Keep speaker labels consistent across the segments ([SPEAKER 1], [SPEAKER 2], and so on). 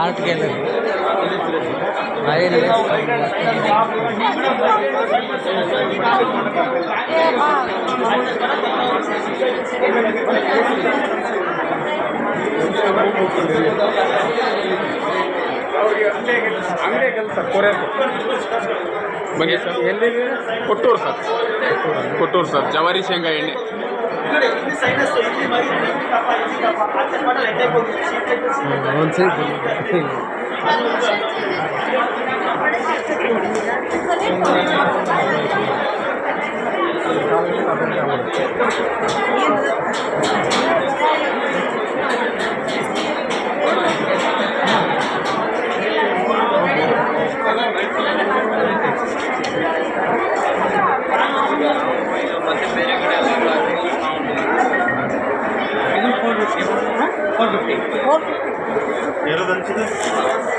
[SPEAKER 1] Art gallery ಆಗಿದೆ.
[SPEAKER 2] ಬನ್ನಿ sir.
[SPEAKER 1] ಎಲ್ಲಿದೆ?
[SPEAKER 2] ಕೊಟ್ಟೂರು ಸರ್. ಕೊಟ್ಟೂರು ಸರ್. ಜವಾರಿ ಶೇಂಗಾ ಎಣ್ಣೆ.
[SPEAKER 1] ಒಂದು ಸರಿ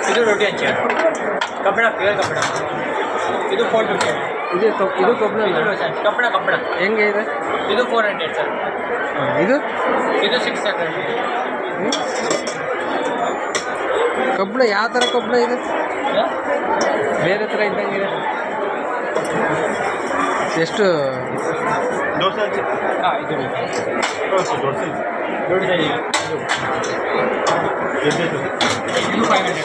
[SPEAKER 3] ಇದು ರೊಟ್ಟಿ ಹಂಚ ಕಬ್ಬಣ ಪ್ಯೂರ್ ಕಬ್ಬಣ ಇದು 450.
[SPEAKER 1] ಇದು ಕಬ್ಬಣ
[SPEAKER 3] ಕಬ್ಬಣ ಕಬ್ಬಣ
[SPEAKER 1] ಹೆಂಗೆ ಇದೆ?
[SPEAKER 3] ಇದು 400 ಸರ್.
[SPEAKER 1] ಇದು
[SPEAKER 3] 600.
[SPEAKER 1] ಕಬ್ಬಣ ಯಾವ ಥರ ಕಬ್ಬಣ ಇದೆ? ಬೇರೆ ಥರ ಇದ್ದಂಗಿದೆ. ಎಷ್ಟು?
[SPEAKER 3] ಹಾಂ ಇದು ದೊಡ್ಡ ಇದು 500.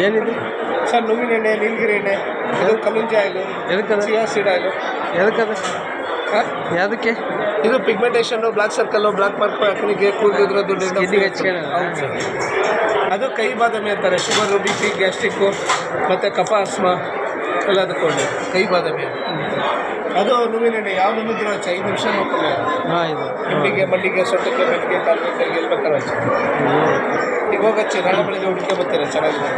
[SPEAKER 1] ಏನಿದೆ
[SPEAKER 4] ಸರ್? ನುಗ್ಗಿನ ಎಣ್ಣೆ, ನೀಲಗಿರಿ ಎಣ್ಣೆ, ಇದು ಕಲ್ಲುಂಜಿ ಆಯಿಲು,
[SPEAKER 1] ಎದಕ್ಕದ?
[SPEAKER 4] Chia seed oil.
[SPEAKER 1] ಎದಕ್ಕದ? ಯಾವುದಕ್ಕೆ?
[SPEAKER 4] ಇದು pigmentation, black circle, black mark ಹಾಕಲಿಕ್ಕೆ, ಕೂದಲಿದ್ರದ್ದು
[SPEAKER 1] ಸ್ಕಿನ್ನಿಗೆ ಹಚ್ಕೊಳ್ಳೋಣ.
[SPEAKER 4] ಅದು ಕೈ ಬಾದಾಮಿ ಅಂತಾರೆ. ಶುಗರು, ಬಿ ಪಿ, ಗ್ಯಾಸ್ಟ್ರಿಕ್ಕು ಮತ್ತು ಕಫ, ಅಸ್ಮ ಎಲ್ಲದಕ್ಕೂ ಒಳ್ಳೆ ಕೈ ಬಾದಾಮಿ. ಅದು ನುಗ್ಗಿನ ಎಣ್ಣೆ ಯಾವ ನುಗ್ಗಿದ್ರು 5 ನಿಮಿಷ ನೋಡ್ಕೊಳ್ಳಿ.
[SPEAKER 1] ಹಾಂ ಇದು
[SPEAKER 4] ಮಲ್ಲಿಗೆ ಸೊಟ್ಟಕ್ಕೆ ಮೆಟ್ಟಿಗೆ ಕಾಲು ಕೈಗೆ ಎಲ್ಲಿ ಬೇಕಾದ್ರೆ ಹಚ್ಚಿ. ಈಗ ಹೋಗಚ್ಚಿ ನಾಳೆ ಬೆಳಗ್ಗೆ ಹುಡುಕೆ ಬರ್ತಾರೆ. ಚೆನ್ನಾಗಿದೆ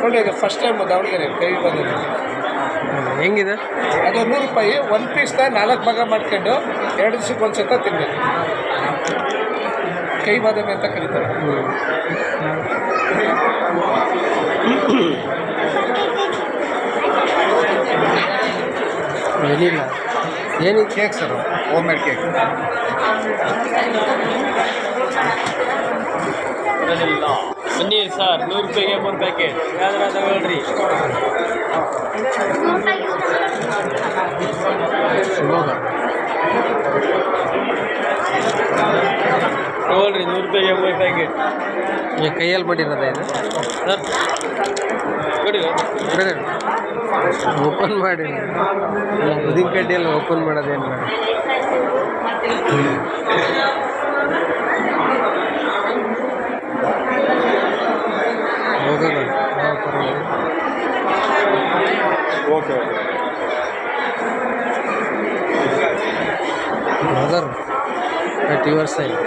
[SPEAKER 4] ನೋಡಿ. ಈಗ ಫಸ್ಟ್ ಟೈಮ್ ದಾವಣಗೆರೆ ಕೈ ಬಾದಾಮಿ.
[SPEAKER 1] ಹೆಂಗಿದೆ?
[SPEAKER 4] ಅದು 100 ರೂಪಾಯಿ. 1 ಪೀಸ್ನ 4 ಭಾಗ ಮಾಡ್ಕೊಂಡು 2 ದಿವಸಕ್ಕೆ ಒಂದು ಸತ ತಿನ್ನಬೇಕು. ಕೈ ಬಾದಾಮಿ ಅಂತ ಕರೀತಾರೆ.
[SPEAKER 1] ಏನಿಲ್ಲ. ಏನಿದೆ?
[SPEAKER 4] Cake sir, home made cake.
[SPEAKER 3] ಬನ್ನಿ ಸರ್, 100 ರೂಪಾಯಿಗೆ 3 ಪ್ಯಾಕೆಟ್ ಯಾವ್ದಾರ ತಗೊಳ್ರಿ. ತಗೊಳ್ರಿ 100 ರೂಪಾಯಿಗೆ 3 ಪ್ಯಾಕೆಟ್.
[SPEAKER 1] ಈಗ ಕೈಯಲ್ಲಿ ಮಾಡಿರೋದ ಇದು?
[SPEAKER 3] ಸರ್ ಕೊಡಿ.
[SPEAKER 1] ಓಪನ್ ಮಾಡಿ ಉದಿನ ಕಡ್ಡಿಯಲ್ಲಿ ಓಪನ್ ಮಾಡೋದೇನು ಮಾಡಿ. ಹೋಗೋಣ. ಹಾಂ ಪರವಾಗಿಲ್ಲ.
[SPEAKER 4] Okay
[SPEAKER 1] mother at your side.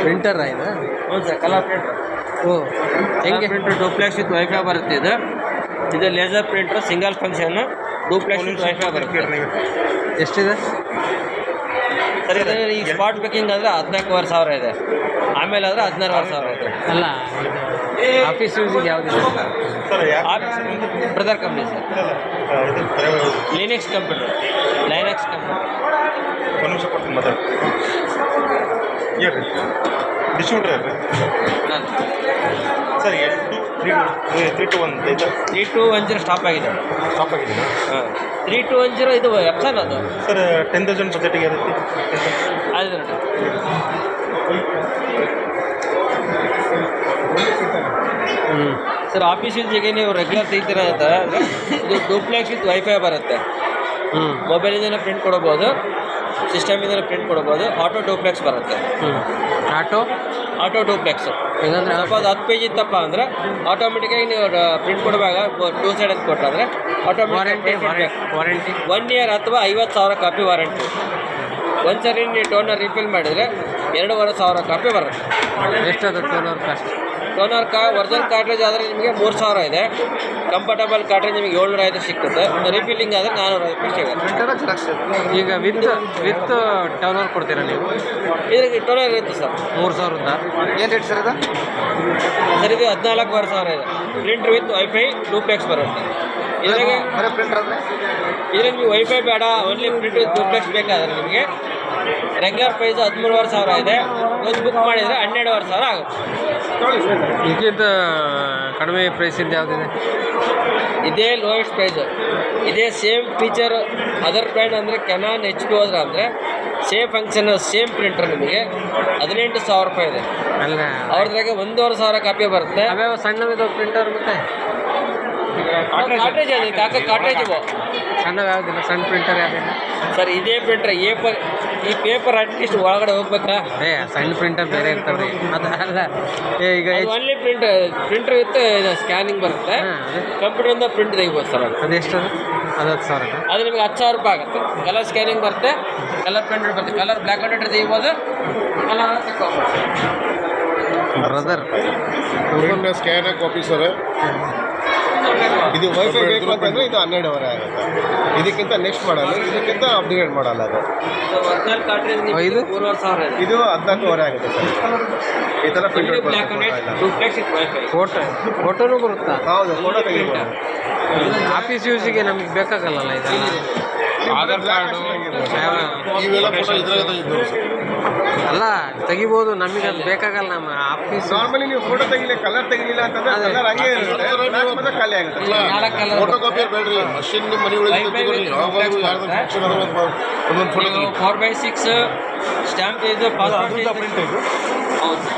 [SPEAKER 1] Printer ಇದೆ?
[SPEAKER 3] ಹೌದು ಸರ್, ಕಲರ್ ಪ್ರಿಂಟರ್.
[SPEAKER 1] ಓ ಹೆಂಗೆ?
[SPEAKER 3] ಪ್ರಿಂಟರ್ ಡೂಪ್ಲೆಕ್ಸ್ ವಿತ್ ವೈಫೈ ಬರುತ್ತೆ. ಇದು laser printer, single function, duplex with wifi ಬರುತ್ತೆ.
[SPEAKER 1] ಎಷ್ಟಿದೆ?
[SPEAKER 3] ಸರ್ ಇದು ಈಗ ಸ್ಪಾಟ್ ಬೇಕಿಂಗ್ ಅಂದರೆ 14,500 ಇದೆ. ಆಮೇಲೆ ಆದರೆ 16,500 ಇದೆ.
[SPEAKER 1] ಅಲ್ಲ, ಆಫೀಸ್ ಯೂಸಿಗೆ ಯಾವುದಿದೆ?
[SPEAKER 3] Brother company sir. Linux computer. Linux computer.
[SPEAKER 4] ಒಂದು ನಿಮಿಷ ಕೊಡ್ತೀನಿ ಮತ್ತೆ. ಹೇಳ್ರಿ ಡಿಸ್ಟ್ರಿಬ್ಯೂಟರ್ ಹೇಳ್ರಿ
[SPEAKER 3] ನಾನು
[SPEAKER 4] ಸರ್. 3-2-1
[SPEAKER 3] 3-2-1 ಸ್ಟಾಪ್ ಆಗಿದೆ.
[SPEAKER 4] ಸ್ಟಾಪ್ ಆಗಿದ್ದೀರಾ?
[SPEAKER 3] ಹಾಂ, 3-2-1 ಇದು ಎಪ್ಸನ್ ಅದು
[SPEAKER 4] ಸರ್. 10,000 ಬಜೆಟಿಗೆ ಇರುತ್ತೆ.
[SPEAKER 3] ಆಗಿದೆ ನೋಡಿ. ಸರ್ ಆಫೀಸ್ ಯೂಸಿಗೆ ನೀವು ರೆಗ್ಯುಲರ್ ತೆಗಿತೀರ ಅಂತ ಇದು ಡೂಪ್ಲೆಕ್ಸ್ ವಿತ್ ವೈಫೈ ಬರುತ್ತೆ. ಮೊಬೈಲಿಂದ ಪ್ರಿಂಟ್ ಕೊಡ್ಬೋದು, ಸಿಸ್ಟಮಿಂದ ಪ್ರಿಂಟ್ ಕೊಡ್ಬೋದು. ಆಟೋ ಡೂಪ್ಲೆಕ್ಸ್ ಬರುತ್ತೆ. ಆಟೋ ಡೂಪ್ಲೆಕ್ಸ್
[SPEAKER 1] ಹೇಗಂದ್ರೆ
[SPEAKER 3] ಸಪೋಸ್ 10 ಪೇಜ್ ಇತ್ತಪ್ಪ ಅಂದರೆ ಆಟೋಮೆಟಿಕಾಗಿ ನೀವು ಪ್ರಿಂಟ್ ಕೊಡುವಾಗ 2 ಸೈಡ್ ಅಂತ ಕೊಟ್ಟರೆ ಆಟೋಮೆಟಿಕ್
[SPEAKER 1] ವಾರಂಟಿ
[SPEAKER 3] 1 ಇಯರ್ ಅಥವಾ 50,000 ಕಾಪಿ ವಾರಂಟಿ. ಒಂದ್ಸರಿ ನೀವು ಟೋನರ್ ರಿಫಿಲ್ ಮಾಡಿದರೆ 2,500 ಕಾಪಿ ಬರುತ್ತೆ.
[SPEAKER 1] ಎಷ್ಟದು toner cost?
[SPEAKER 3] Toner original cartridge ಆದರೆ ನಿಮಗೆ 3,000 ಇದೆ. ಕಂಫರ್ಟಬಲ್ ಕಾರ್ಟ್ರೇಜ್ ನಿಮಗೆ 750 ಸಿಗುತ್ತೆ. ರಿಫಿಲ್ಲಿಂಗ್ ಆದರೆ 450 ಸಿಗುತ್ತೆ.
[SPEAKER 1] ಈಗ ವಿತ್ ಟೋನರ್ ಕೊಡ್ತೀರಾ ನೀವು?
[SPEAKER 3] ಇದ್ರಿಗೆ ಟೋನರ್ ಇರುತ್ತೆ ಸರ್.
[SPEAKER 1] 3,000 ಏನು ರೇಟ್ ಸರ್ ಅದು?
[SPEAKER 3] ಸರ್ ಇದು 14,500 ಇದೆ. ಪ್ರಿಂಟರ್ ವಿತ್ ವೈಫೈ ಡೂಪ್ಲೆಕ್ಸ್ ಬರುತ್ತೆ. ಇದ್ರಾಗೆ
[SPEAKER 2] ಬರೀ ಪ್ರಿಂಟರ್ ಅಂದರೆ
[SPEAKER 3] ಇದ್ರಲ್ಲಿ ನೀವು ವೈಫೈ ಬೇಡ, ಓನ್ಲಿ ಪ್ರಿಂಟ್ ಡೂಪ್ಲೆಕ್ಸ್ ಬೇಕಾದ್ರೆ ನಿಮಗೆ ರೆಗ್ಯುಲರ್ ಪ್ರೈಸ್ 13,500 ಇದೆ. ಒಂದು ಬುಕ್ ಮಾಡಿದರೆ 12,500 ಆಗುತ್ತೆ.
[SPEAKER 1] ಇದಕ್ಕಿಂತ ಕಡಿಮೆ ಪ್ರೈಸಿಂದ ಯಾವುದಿದೆ?
[SPEAKER 3] ಇದೇ ಲೋಯೆಸ್ಟ್ ಪ್ರೈಸು. ಇದೇ ಸೇಮ್ ಫೀಚರ್ ಅದರ್ ಬ್ರ್ಯಾಂಡ್ ಅಂದರೆ ಕೆನಾನ್ HP ಹೋದ್ರೆ ಅಂದರೆ ಸೇಮ್ ಫಂಕ್ಷನ್ ಸೇಮ್ ಪ್ರಿಂಟರ್ ನಿಮಗೆ 18,000 ರೂಪಾಯಿ ಇದೆ.
[SPEAKER 1] ಅಲ್ಲ
[SPEAKER 3] ಅವ್ರದ್ರಾಗೆ 1,500 ಕಾಪಿ ಬರುತ್ತೆ.
[SPEAKER 1] ಅವ್ಯಾವ ಸಣ್ಣವಿದು ಪ್ರಿಂಟರ್ ಮತ್ತೆ
[SPEAKER 3] ಕಾಟ್ರೇಜ್ ಇದೆ, ಕಾಟ್ರೇಜ್ ಇವು
[SPEAKER 1] ಸಣ್ಣವು ಯಾವುದಿಲ್ಲ, ಸಣ್ಣ ಪ್ರಿಂಟರ್ ಯಾವುದಿಲ್ಲ
[SPEAKER 3] ಸರ್. ಇದೇ ಪ್ರಿಂಟರ್ ಈ ಪೇಪರ್ ಅಟ್ಲೀಸ್ಟ್ ಒಳಗಡೆ ಹೋಗ್ಬೇಕಾ?
[SPEAKER 1] ಸಣ್ಣ ಪ್ರಿಂಟರ್ ಬೇರೆ ಇರ್ತದೆ. ಅದಲ್ಲ ಈಗ
[SPEAKER 3] ಓನ್ಲಿ ಪ್ರಿಂಟರ್ ವಿತ್ ಸ್ಕ್ಯಾನಿಂಗ್ ಬರುತ್ತೆ. ಕಂಪ್ಯೂಟರಿಂದ ಪ್ರಿಂಟ್ ತೆಗಿಬೋದು ಸರ್.
[SPEAKER 1] ಅದೆಷ್ಟು? ಅದು 10,000.
[SPEAKER 3] ಅದು ನಿಮಗೆ 10,000 ರೂಪಾಯಿ ಆಗುತ್ತೆ. ಕಲರ್ ಸ್ಕ್ಯಾನಿಂಗ್ ಬರುತ್ತೆ, ಕಲರ್ ಪ್ರಿಂಟರ್ ಬರುತ್ತೆ. ಕಲರ್ ಬ್ಲ್ಯಾಕ್ ಆ್ಯಂಡ್ ವೈಟ್ ತೆಗಿಬೋದು, colour
[SPEAKER 1] Brother
[SPEAKER 2] scan copy sir. ಇದು ವೈಫೈ ಬೇಕು ಅಂತಂದರೆ ಇದು 12,500 ಆಗುತ್ತೆ. ಇದಕ್ಕಿಂತ ನೆಕ್ಸ್ಟ್ ಮಾಡಲ್ಲ, ಇದಕ್ಕಿಂತ ಅಪ್ಗ್ರೇಡ್ ಮಾಡಲ್ಲ. ಅದು
[SPEAKER 3] ಒರಿಜಿನಲ್ ಕಾಟ್ರೇಜ್
[SPEAKER 1] ಇದು
[SPEAKER 3] 3,500 ಇದೆ.
[SPEAKER 2] ಇದು 14,500 ಆಗುತ್ತೆ ಸರ್. ಈ ಥರ printer
[SPEAKER 3] black and white duplex with wifi.
[SPEAKER 1] ಫೋಟೋನೂ ಬರುತ್ತಾ?
[SPEAKER 2] ಹೌದು, ಫೋಟೋ ತೆಗಿಬೋದು.
[SPEAKER 1] ಆಫೀಸ್ ಯೂಸಿಗೆ ನಮಗೆ ಬೇಕಾಗಲ್ಲ ಇದೆಲ್ಲ.
[SPEAKER 2] ಆಧಾರ್ ಕಾರ್ಡು ಇವೆಲ್ಲ ಫೋಟೋ ಇದ್ರಾಗ ತೆಗಿಬೋದು ಸರ್.
[SPEAKER 1] ಅಲ್ಲ ತೆಗಿಬೋದು, ನಮಗೆ ಅದು ಬೇಕಾಗಲ್ಲ. ನಮ್ಮ ಆಫೀಸ್
[SPEAKER 2] ನಾರ್ಮಲಿ ನೀವು ಫೋಟೋ ತೆಗಿಲಿ, ಕಲರ್ ತೆಗಿಲಿಲ್ಲ ಅಂತಂದ್ರೆ ಕಲರ್ ಹಂಗೆ ಇರುತ್ತೆ, ಮತ್ತೆ ಖಾಲಿ ಆಗುತ್ತೆ.
[SPEAKER 3] 4 ಕಲರ್
[SPEAKER 2] ಫೋಟೋ ಕಾಪಿಯರ್ ಬೇಡ್ರಿ, ಮಷಿನ್ ನಿಮ್ಮ ಮನೆ ಒಳಗೆ ಒಂದೊಂದು ಫೋಟೋ
[SPEAKER 3] 4/6 ಸ್ಟ್ಯಾಂಪ್ ಇದೆ, ಪಾಸ್ಪೋರ್ಟ್ ಪ್ರಿಂಟ್ ಇದೆ. ಹೌದು.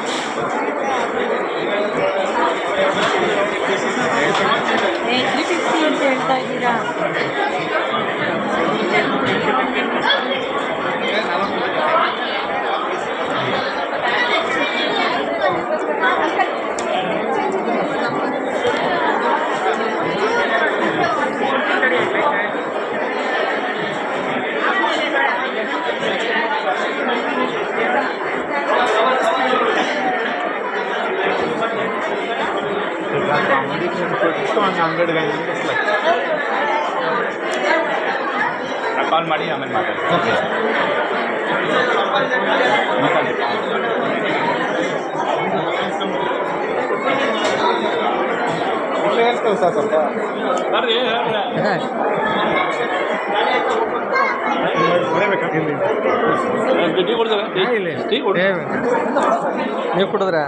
[SPEAKER 5] 350 ಅಂತ ಹೇಳ್ತಾ ಇದ್ದೀರಾ?
[SPEAKER 2] ಕಾಲ್ ಮಾಡಿ ಆಮೇಲೆ ಮಾತಾಡ್ತೀನಿ. ಹೇಳ್ತೇವೆ ಸರ್ ಸ್ವಲ್ಪ ಬರ್ರಿ.
[SPEAKER 1] ನೀವು ಕುಡಿದ್ರ?